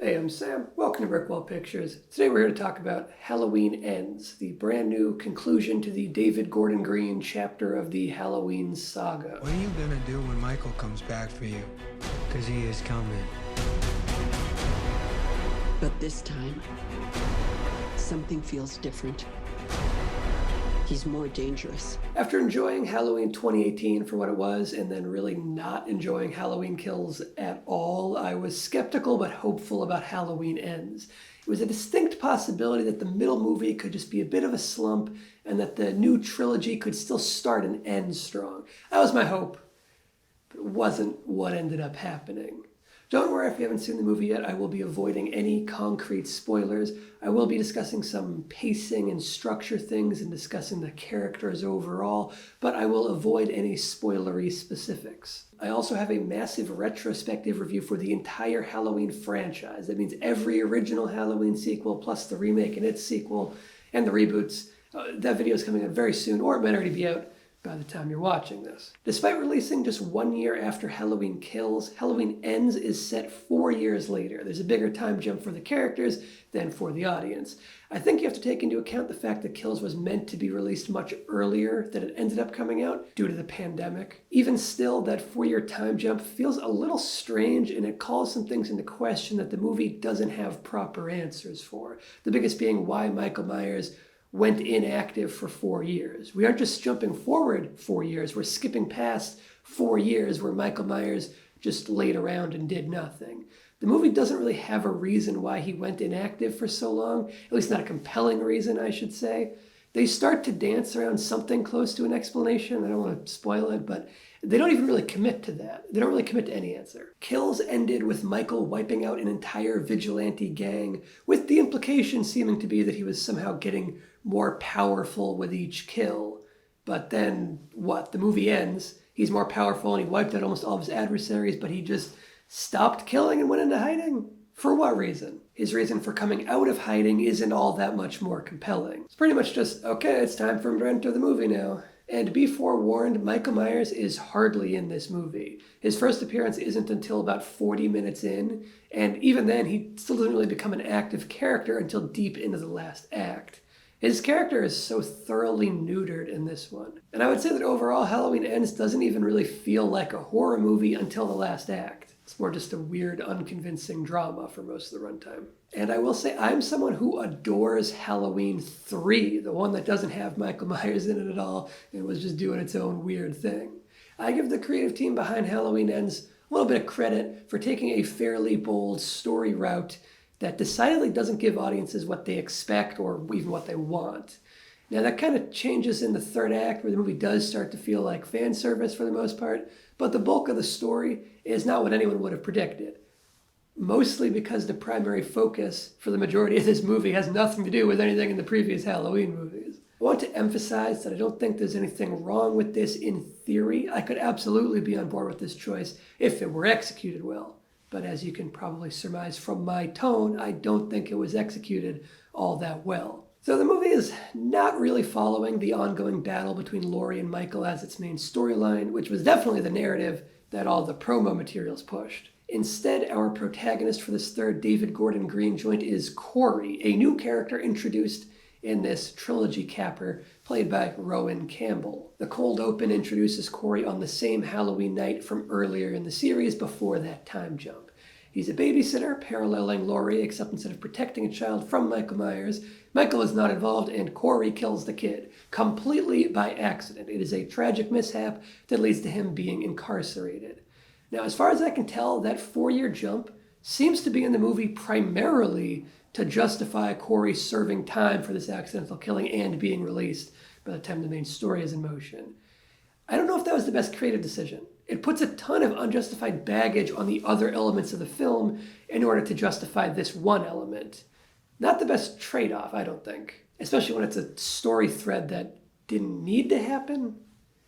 Hey, I'm Sam. Welcome to Brickwall Pictures. Today we're here to talk about Halloween Ends, the brand new conclusion to the David Gordon Green chapter of the Halloween saga. What are you gonna do when Michael comes back for you? Because he is coming. But this time, something feels different. He's more dangerous. After enjoying Halloween 2018 for what it was, and then really not enjoying Halloween Kills at all, I was skeptical but hopeful about Halloween Ends. It was a distinct possibility that the middle movie could just be a bit of a slump, and that the new trilogy could still start and end strong. That was my hope, but it wasn't what ended up happening. Don't worry if you haven't seen the movie yet, I will be avoiding any concrete spoilers. I will be discussing some pacing and structure things and discussing the characters overall, but I will avoid any spoilery specifics. I also have a massive retrospective review for the entire Halloween franchise. That means every original Halloween sequel, plus the remake and its sequel, and the reboots. That video is coming out very soon, or it might already be out by the time you're watching this. Despite releasing just 1 year after Halloween Kills, Halloween Ends is set 4 years later. There's a bigger time jump for the characters than for the audience. I think you have to take into account the fact that Kills was meant to be released much earlier than it ended up coming out due to the pandemic. Even still, that 4-year time jump feels a little strange, and it calls some things into question that the movie doesn't have proper answers for. The biggest being why Michael Myers went inactive for 4 years. We aren't just jumping forward 4 years, we're skipping past 4 years where Michael Myers just laid around and did nothing. The movie doesn't really have a reason why he went inactive for so long, at least not a compelling reason, I should say. They start to dance around something close to an explanation. I don't want to spoil it, but they don't even really commit to that. They don't really commit to any answer. Kills ended with Michael wiping out an entire vigilante gang, with the implication seeming to be that he was somehow getting more powerful with each kill. But then, what? The movie ends. He's more powerful and he wiped out almost all of his adversaries, but he just stopped killing and went into hiding? For what reason? His reason for coming out of hiding isn't all that much more compelling. It's pretty much just, okay, it's time for him to enter the movie now. And be forewarned, Michael Myers is hardly in this movie. His first appearance isn't until about 40 minutes in, and even then, he still doesn't really become an active character until deep into the last act. His character is so thoroughly neutered in this one. And I would say that overall, Halloween Ends doesn't even really feel like a horror movie until the last act. It's more just a weird, unconvincing drama for most of the runtime. And I will say, I'm someone who adores Halloween 3, the one that doesn't have Michael Myers in it at all and was just doing its own weird thing. I give the creative team behind Halloween Ends a little bit of credit for taking a fairly bold story route that decidedly doesn't give audiences what they expect or even what they want. Now that kind of changes in the third act, where the movie does start to feel like fan service for the most part, but the bulk of the story is not what anyone would have predicted. Mostly because the primary focus for the majority of this movie has nothing to do with anything in the previous Halloween movies. I want to emphasize that I don't think there's anything wrong with this in theory. I could absolutely be on board with this choice if it were executed well. But as you can probably surmise from my tone, I don't think it was executed all that well. So the movie is not really following the ongoing battle between Laurie and Michael as its main storyline, which was definitely the narrative that all the promo materials pushed. Instead, our protagonist for this third David Gordon Green joint is Corey, a new character introduced in this trilogy capper, played by Rowan Campbell. The cold open introduces Corey on the same Halloween night from earlier in the series before that time jump. He's a babysitter, paralleling Laurie, except instead of protecting a child from Michael Myers, Michael is not involved and Corey kills the kid, completely by accident. It is a tragic mishap that leads to him being incarcerated. Now, as far as I can tell, that 4-year jump seems to be in the movie primarily to justify Corey serving time for this accidental killing and being released by the time the main story is in motion. I don't know if that was the best creative decision. It puts a ton of unjustified baggage on the other elements of the film in order to justify this one element. Not the best trade-off, I don't think, especially when it's a story thread that didn't need to happen.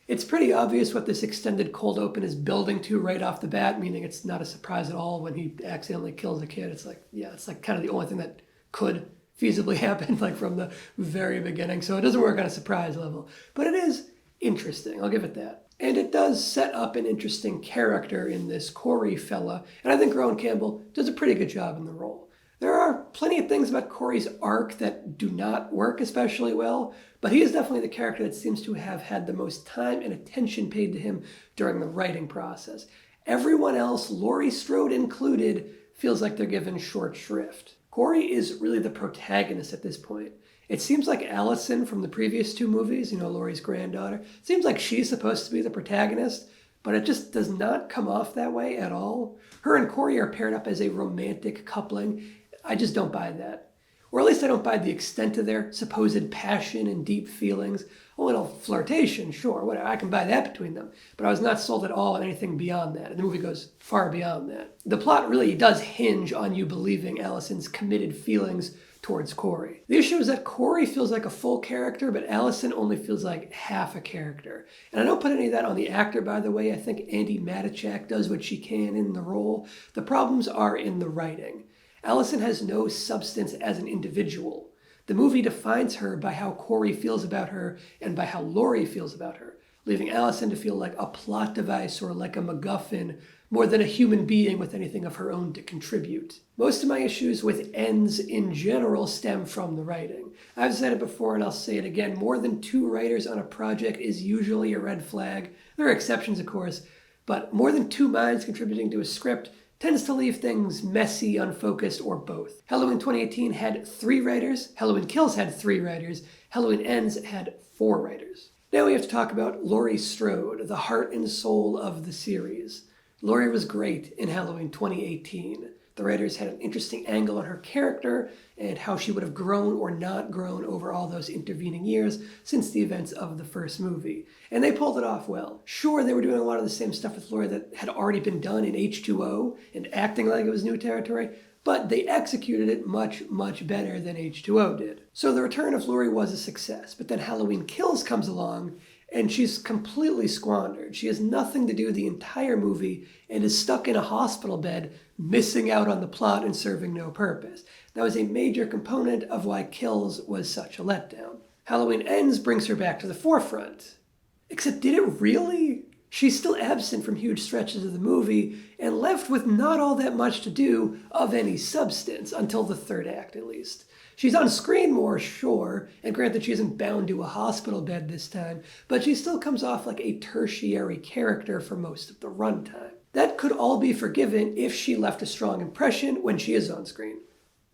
It's pretty obvious what this extended cold open is building to right off the bat, meaning it's not a surprise at all when he accidentally kills a kid. It's like kind of the only thing that could feasibly happen, like from the very beginning. So it doesn't work on a surprise level, but it is interesting. I'll give it that. And it does set up an interesting character in this Corey fella, and I think Rowan Campbell does a pretty good job in the role. There are plenty of things about Corey's arc that do not work especially well, but he is definitely the character that seems to have had the most time and attention paid to him during the writing process. Everyone else, Laurie Strode included, feels like they're given short shrift. Corey is really the protagonist at this point. It seems like Allison from the previous two movies, Laurie's granddaughter, seems like she's supposed to be the protagonist, but it just does not come off that way at all. Her and Corey are paired up as a romantic coupling. I just don't buy that. Or at least I don't buy the extent of their supposed passion and deep feelings. A little flirtation, sure, whatever. I can buy that between them. But I was not sold at all on anything beyond that. And the movie goes far beyond that. The plot really does hinge on you believing Allison's committed feelings towards Corey. The issue is that Corey feels like a full character, but Allison only feels like half a character. And I don't put any of that on the actor, by the way. I think Andi Matichak does what she can in the role. The problems are in the writing. Allison has no substance as an individual. The movie defines her by how Corey feels about her and by how Laurie feels about her, leaving Allison to feel like a plot device or like a MacGuffin more than a human being with anything of her own to contribute. Most of my issues with ends in general stem from the writing. I've said it before and I'll say it again, more than 2 writers on a project is usually a red flag. There are exceptions, of course, but more than 2 minds contributing to a script tends to leave things messy, unfocused, or both. Halloween 2018 had 3 writers, Halloween Kills had 3 writers, Halloween Ends had 4 writers. Now we have to talk about Laurie Strode, the heart and soul of the series. Laurie was great in Halloween 2018. The writers had an interesting angle on her character and how she would have grown or not grown over all those intervening years since the events of the first movie. And they pulled it off well. Sure, they were doing a lot of the same stuff with Laurie that had already been done in H2O and acting like it was new territory, but they executed it much, much better than H2O did. So the return of Laurie was a success, but then Halloween Kills comes along and she's completely squandered. She has nothing to do the entire movie and is stuck in a hospital bed, missing out on the plot and serving no purpose. That was a major component of why Kills was such a letdown. Halloween Ends brings her back to the forefront. Except did it really? She's still absent from huge stretches of the movie and left with not all that much to do of any substance, until the 3rd act at least. She's on screen more, sure, and granted she isn't bound to a hospital bed this time, but she still comes off like a tertiary character for most of the runtime. That could all be forgiven if she left a strong impression when she is on screen,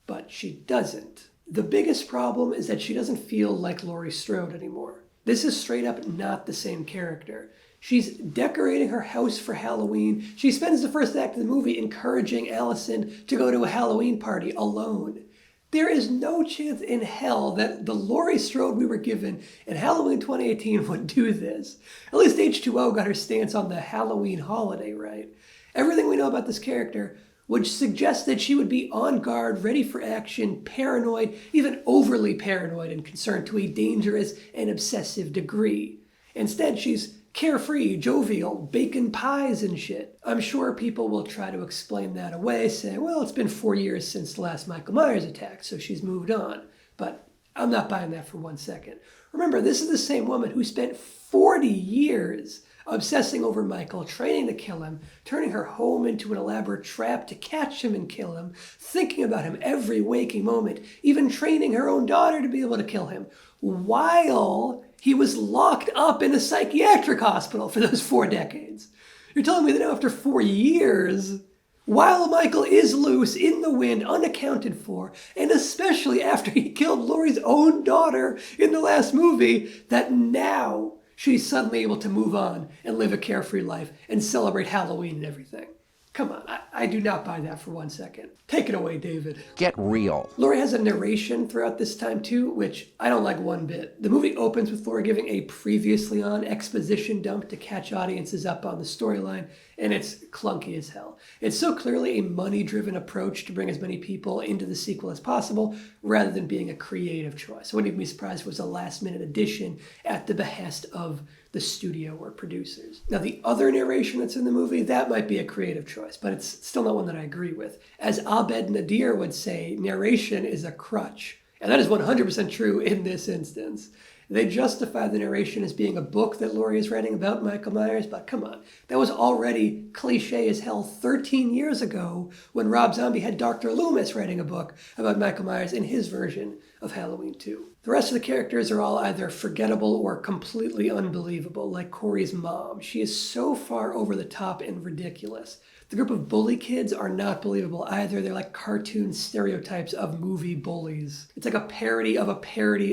but she doesn't. The biggest problem is that she doesn't feel like Laurie Strode anymore. This is straight up not the same character. She's decorating her house for Halloween. She spends the first act of the movie encouraging Allison to go to a Halloween party alone. There is no chance in hell that the Laurie Strode we were given in Halloween 2018 would do this. At least H2O got her stance on the Halloween holiday right. Everything we know about this character would suggest that she would be on guard, ready for action, paranoid, even overly paranoid and concerned to a dangerous and obsessive degree. Instead, she's carefree, jovial, baking pies and shit. I'm sure people will try to explain that away, saying, well, it's been 4 years since the last Michael Myers attack, so she's moved on. But I'm not buying that for 1 second. Remember, this is the same woman who spent 40 years obsessing over Michael, training to kill him, turning her home into an elaborate trap to catch him and kill him, thinking about him every waking moment, even training her own daughter to be able to kill him, while he was locked up in a psychiatric hospital for those 4 decades. You're telling me that now after 4 years, while Michael is loose, in the wind, unaccounted for, and especially after he killed Laurie's own daughter in the last movie, that now she's suddenly able to move on and live a carefree life and celebrate Halloween and everything. Come on, I do not buy that for 1 second. Take it away, David. Get real. Laurie has a narration throughout this time too, which I don't like one bit. The movie opens with Laurie giving a previously on exposition dump to catch audiences up on the storyline, and it's clunky as hell. It's so clearly a money-driven approach to bring as many people into the sequel as possible, rather than being a creative choice. I wouldn't even be surprised if it was a last-minute addition at the behest of the studio or producers. Now, the other narration that's in the movie, that might be a creative choice, but it's still not one that I agree with. As Abed Nadir would say, narration is a crutch. And that is 100% true in this instance. They justify the narration as being a book that Laurie is writing about Michael Myers, but come on. That was already cliche as hell 13 years ago when Rob Zombie had Dr. Loomis writing a book about Michael Myers in his version of Halloween 2. The rest of the characters are all either forgettable or completely unbelievable, like Corey's mom. She is so far over the top and ridiculous. The group of bully kids are not believable either. They're like cartoon stereotypes of movie bullies. It's like a parody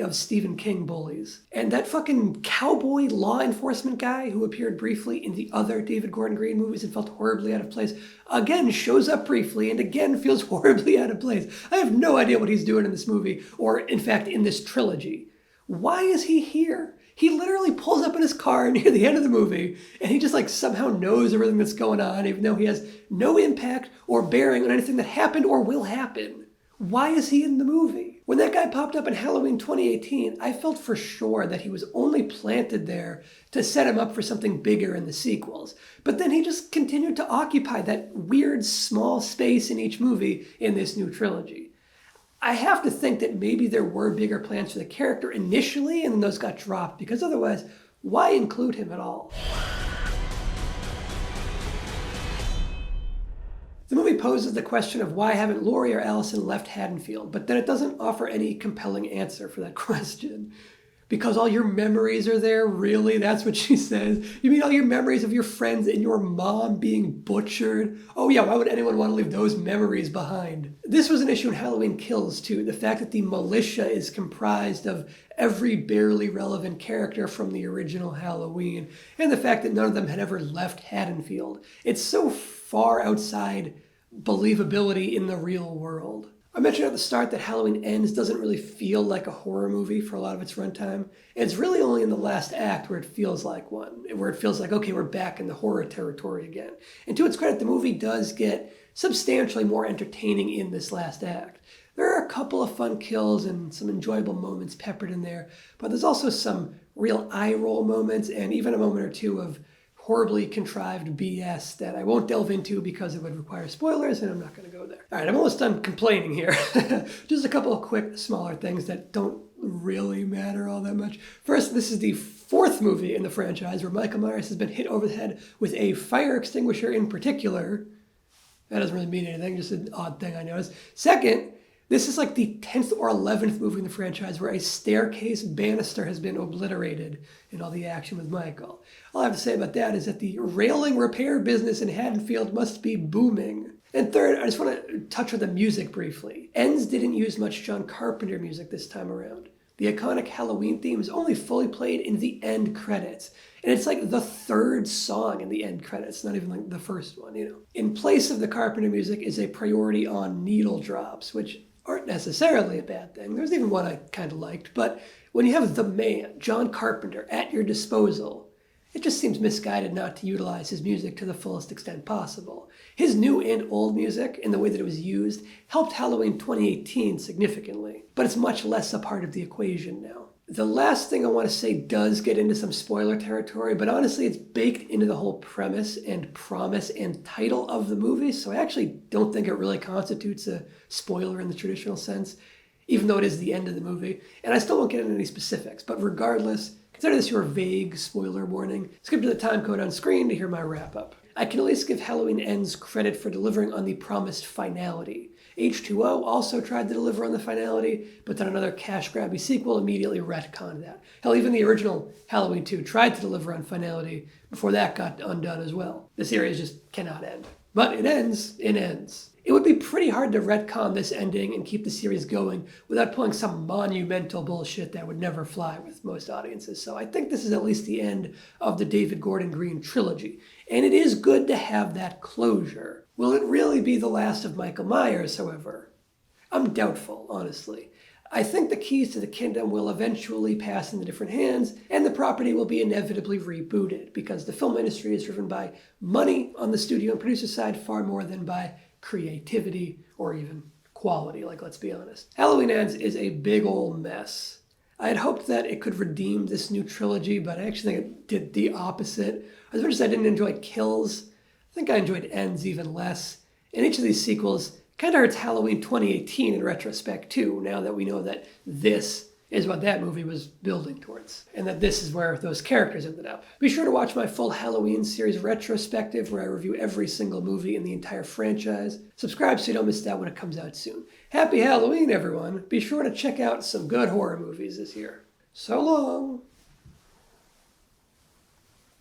of Stephen King bullies. And that fucking cowboy law enforcement guy who appeared briefly in the other David Gordon Green movies and felt horribly out of place, again shows up briefly and again feels horribly out of place. I have no idea what he's doing in this movie, or in fact in this trilogy. Why is he here? He literally pulls up in his car near the end of the movie, and he just like somehow knows everything that's going on, even though he has no impact or bearing on anything that happened or will happen. Why is he in the movie? When that guy popped up in Halloween 2018, I felt for sure that he was only planted there to set him up for something bigger in the sequels. But then he just continued to occupy that weird small space in each movie in this new trilogy. I have to think that maybe there were bigger plans for the character initially and then those got dropped, because otherwise, why include him at all? The movie poses the question of why haven't Laurie or Allison left Haddonfield, but then it doesn't offer any compelling answer for that question. Because all your memories are there, really? That's what she says. You mean all your memories of your friends and your mom being butchered? Oh yeah, why would anyone want to leave those memories behind? This was an issue in Halloween Kills too. The fact that the militia is comprised of every barely relevant character from the original Halloween, and the fact that none of them had ever left Haddonfield. It's so far outside believability in the real world. I mentioned at the start that Halloween Ends doesn't really feel like a horror movie for a lot of its runtime. It's really only in the last act where it feels like one, where it feels like, okay, we're back in the horror territory again. And to its credit, the movie does get substantially more entertaining in this last act. There are a couple of fun kills and some enjoyable moments peppered in there, but there's also some real eye-roll moments and even a moment or two of horribly contrived BS that I won't delve into because it would require spoilers, and I'm not going to go there. All right, I'm almost done complaining here. Just a couple of quick, smaller things that don't really matter all that much. First, this is the fourth movie in the franchise where Michael Myers has been hit over the head with a fire extinguisher in particular. That doesn't really mean anything, just an odd thing I noticed. Second, this is like the 10th or 11th movie in the franchise where a staircase banister has been obliterated in all the action with Michael. All I have to say about that is that the railing repair business in Haddonfield must be booming. And third, I just want to touch on the music briefly. Ends didn't use much John Carpenter music this time around. The iconic Halloween theme is only fully played in the end credits. And it's like the third song in the end credits, not even like the first one, you know. In place of the Carpenter music is a priority on needle drops, which aren't necessarily a bad thing. There's even one I kind of liked. But when you have the man, John Carpenter, at your disposal, it just seems misguided not to utilize his music to the fullest extent possible. His new and old music, in the way that it was used, helped Halloween 2018 significantly, but it's much less a part of the equation now. The last thing I want to say does get into some spoiler territory, but honestly it's baked into the whole premise and promise and title of the movie, so I actually don't think it really constitutes a spoiler in the traditional sense, even though it is the end of the movie. And I still won't get into any specifics, but regardless, consider this your vague spoiler warning. Skip to the time code on screen to hear my wrap-up. I can at least give Halloween Ends credit for delivering on the promised finality. H2O also tried to deliver on the finality, but then another cash-grabby sequel immediately retconned that. Hell, even the original Halloween 2 tried to deliver on finality before that got undone as well. The series just cannot end. But it ends. It ends. It would be pretty hard to retcon this ending and keep the series going without pulling some monumental bullshit that would never fly with most audiences. So I think this is at least the end of the David Gordon Green trilogy. And it is good to have that closure. Will it really be the last of Michael Myers, however? I'm doubtful, honestly. I think the keys to the kingdom will eventually pass into different hands, and the property will be inevitably rebooted, because the film industry is driven by money on the studio and producer side far more than by creativity or even quality, like, let's be honest. Halloween Ends is a big old mess. I had hoped that it could redeem this new trilogy, but I actually think it did the opposite. As much as I didn't enjoy Kills, I think I enjoyed Ends even less. And each of these sequels kind of hurts Halloween 2018 in retrospect too, now that we know that this is what that movie was building towards, and that this is where those characters ended up. Be sure to watch my full Halloween series retrospective where I review every single movie in the entire franchise. Subscribe so you don't miss out when it comes out soon. Happy Halloween, everyone! Be sure to check out some good horror movies this year. So long!